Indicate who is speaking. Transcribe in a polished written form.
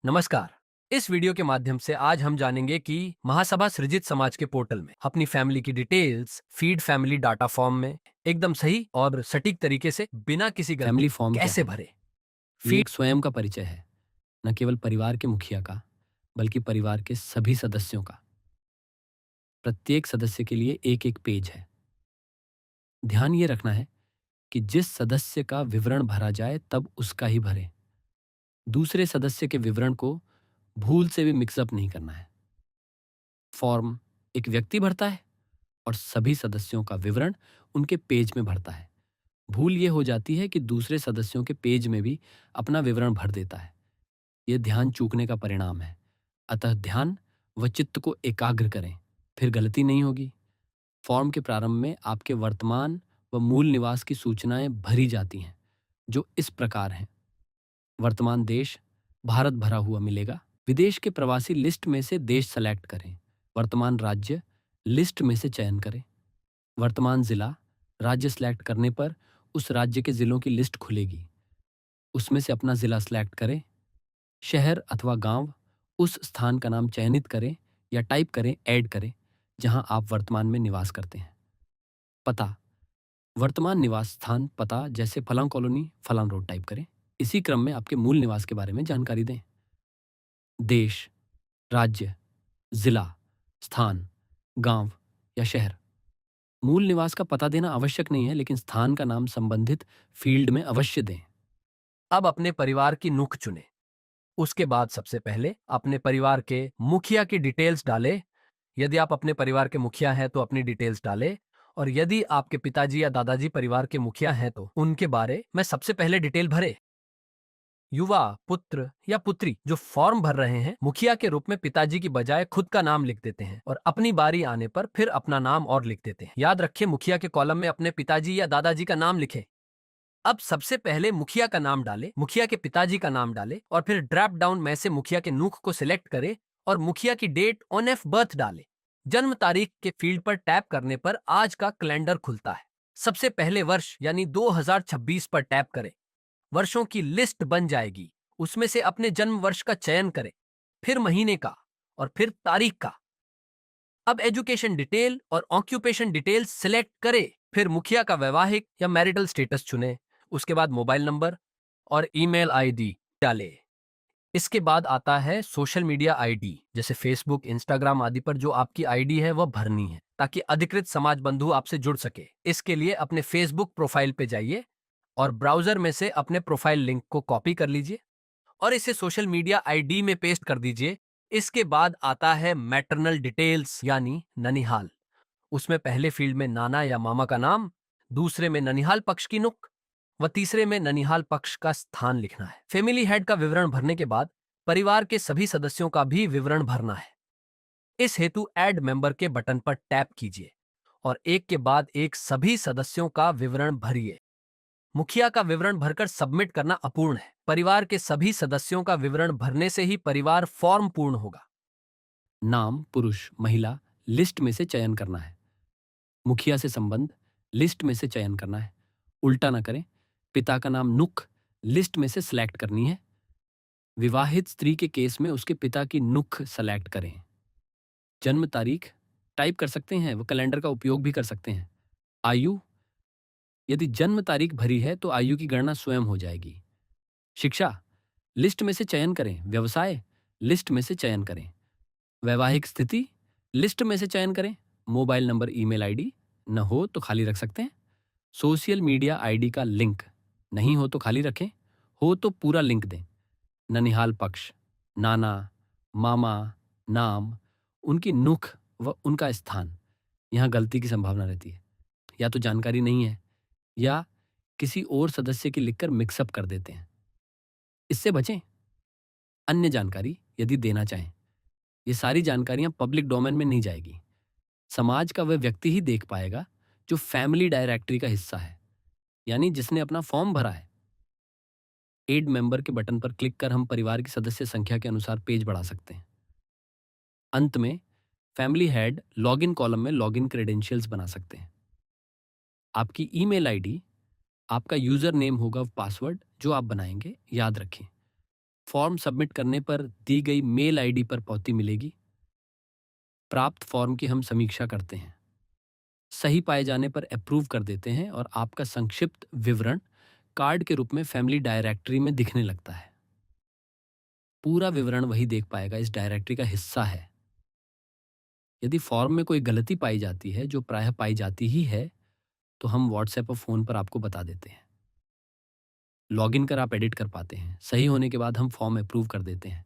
Speaker 1: नमस्कार। इस वीडियो के माध्यम से आज हम जानेंगे कि महासभा सृजित समाज के पोर्टल में अपनी फैमिली की details feed family data form में एकदम सही और सटीक तरीके से बिना किसी गलती
Speaker 2: फैमिली फॉर्म क्या
Speaker 1: कैसे
Speaker 2: है?
Speaker 1: भरे।
Speaker 2: ये
Speaker 1: फीड
Speaker 2: एक स्वयं का परिचय है, न केवल परिवार के मुखिया का, बल्कि परिवार के सभी सदस्यों का। प्रत्येक सदस्य के लिए एक-एक पेज है। ध्यान ये रखना है कि जिस सदस्य का विवरण भरा जाए तब उसका ही भरें। दूसरे सदस्य के विवरण को भूल से भी मिक्सअप नहीं करना है। फॉर्म एक व्यक्ति भरता है और सभी सदस्यों का विवरण उनके पेज में भरता है। भूल ये हो जाती है कि दूसरे सदस्यों के पेज में भी अपना विवरण भर देता है। यह ध्यान चूकने का परिणाम है। अतः ध्यान व चित्त को एकाग्र करें, फिर गलती नहीं होगी। फॉर्म के प्रारंभ में आपके वर्तमान व मूल निवास की सूचनाएं भरी जाती हैं, जो इस प्रकार हैं। वर्तमान देश भारत भरा हुआ मिलेगा। विदेश के प्रवासी लिस्ट में से देश सेलेक्ट करें। वर्तमान राज्य लिस्ट में से चयन करें। वर्तमान जिला राज्य सेलेक्ट करने पर उस राज्य के जिलों की लिस्ट खुलेगी। उसमें से अपना जिला सेलेक्ट करें। शहर अथवा गांव उस स्थान का नाम चयनित करें या टाइप करें, ऐड करें, जहां आप वर्तमान में निवास करते हैं। पता वर्तमान निवास स्थान पता जैसे फलां कॉलोनी फलां रोड टाइप करें। इसी क्रम में आपके मूल निवास के बारे में जानकारी दें। देश, राज्य, जिला, स्थान, गांव या शहर। मूल निवास का पता देना आवश्यक नहीं है, लेकिन स्थान का नाम संबंधित फील्ड में अवश्य दें।
Speaker 1: अब अपने परिवार की नुख चुने। उसके बाद सबसे पहले अपने परिवार के मुखिया की डिटेल्स डालें। यदि आप अपने परिवार के मुखिया हैं तो अपनी डिटेल्स डालें, और यदि आपके पिताजी या दादाजी परिवार के मुखिया हैं तो उनके बारे में सबसे पहले डिटेल भरे। युवा, पुत्र या पुत्री जो फॉर्म भर रहे हैं, मुखिया के रूप में पिताजी की बजाय खुद का नाम लिख देते हैं और अपनी बारी आने पर फिर अपना नाम और लिख देते हैं। याद रखें, मुखिया के कॉलम में अपने पिताजी या दादाजी का नाम लिखें। अब सबसे पहले मुखिया का नाम डालें, मुखिया के पिताजी का नाम डालें और फिर ड्रॉप डाउन में से मुखिया के नुख को सिलेक्ट करें और मुखिया की डेट ऑन एफ बर्थ डालें। जन्म तारीख के फील्ड पर टैप करने पर आज का कैलेंडर खुलता है। सबसे पहले वर्ष यानी 2026 पर टैप करें। वर्षों की लिस्ट बन जाएगी। उसमें से अपने जन्म वर्ष का चयन करें, फिर महीने का और फिर तारीख का। अब एजुकेशन डिटेल और ऑक्यूपेशन डिटेल सिलेक्ट करें। फिर मुखिया का वैवाहिक या मैरिटल स्टेटस चुनें। उसके बाद मोबाइल नंबर और ईमेल आईडी डालें। इसके बाद आता है सोशल मीडिया आईडी, जैसे फेसबुक, इंस्टाग्राम आदि पर जो आपकी आईडी है वह भरनी है, ताकि अधिकृत समाज बंधु आपसे जुड़ सके। इसके लिए अपने फेसबुक प्रोफाइल पे जाइए और ब्राउजर में से अपने प्रोफाइल लिंक को कॉपी कर लीजिए और इसे सोशल मीडिया आईडी में पेस्ट कर दीजिए। इसके बाद आता है मैटरनल डिटेल्स यानी ननिहाल। उसमें पहले फील्ड में नाना या मामा का नाम, दूसरे में ननिहाल पक्ष की नुक व तीसरे में ननिहाल पक्ष का स्थान लिखना है। फैमिली हेड का विवरण भरने के बाद परिवार के सभी सदस्यों का भी विवरण भरना है। इस हेतु ऐड मेंबर के बटन पर टैप कीजिए और एक के बाद एक सभी सदस्यों का विवरण भरिए। मुखिया का विवरण भरकर सबमिट करना अपूर्ण है। परिवार के सभी सदस्यों का विवरण भरने से ही परिवार फॉर्म पूर्ण होगा।
Speaker 2: नाम पुरुष, महिला लिस्ट में से चयन करना है। मुखिया से संबंध लिस्ट में से चयन करना है। उल्टा ना करें। पिता का नाम नुक लिस्ट में से सिलेक्ट करनी है। विवाहित स्त्री के केस में उसके पिता की नुक सेलेक्ट करें। जन्म तारीख टाइप कर सकते हैं, वो कैलेंडर का उपयोग भी कर सकते हैं। आयु, यदि जन्म तारीख भरी है तो आयु की गणना स्वयं हो जाएगी। शिक्षा लिस्ट में से चयन करें। व्यवसाय लिस्ट में से चयन करें। वैवाहिक स्थिति लिस्ट में से चयन करें। मोबाइल नंबर, ईमेल आईडी न हो तो खाली रख सकते हैं। सोशल मीडिया आईडी का लिंक नहीं हो तो खाली रखें, हो तो पूरा लिंक दें। ननिहाल पक्ष, नाना, मामा, नाम, उनकी नुख व उनका स्थान। यहाँ गलती की संभावना रहती है। या तो जानकारी नहीं है या किसी और सदस्य की लिखकर मिक्सअप कर देते हैं। इससे बचें। अन्य जानकारी यदि देना चाहें, ये सारी जानकारियां पब्लिक डोमेन में नहीं जाएगी। समाज का वह व्यक्ति ही देख पाएगा जो फैमिली डायरेक्टरी का हिस्सा है, यानी जिसने अपना फॉर्म भरा है। एड मेंबर के बटन पर क्लिक कर हम परिवार की सदस्य संख्या के अनुसार पेज बढ़ा सकते हैं। अंत में फैमिली हेड लॉगिन कॉलम में लॉगिन क्रेडेंशियल्स बना सकते हैं। आपकी ईमेल आईडी आपका यूजर नेम होगा, पासवर्ड जो आप बनाएंगे याद रखें। फॉर्म सबमिट करने पर दी गई मेल आईडी पर पावती मिलेगी। प्राप्त फॉर्म की हम समीक्षा करते हैं, सही पाए जाने पर अप्रूव कर देते हैं और आपका संक्षिप्त विवरण कार्ड के रूप में फैमिली डायरेक्टरी में दिखने लगता है। पूरा विवरण वही देख पाएगा, इस डायरेक्टरी का हिस्सा है। यदि फॉर्म में कोई गलती पाई जाती है, जो प्रायः पाई जाती ही है, तो हम व्हाट्सएप और फ़ोन पर आपको बता देते हैं। लॉगिन कर आप एडिट कर पाते हैं। सही होने के बाद हम फॉर्म अप्रूव कर देते हैं।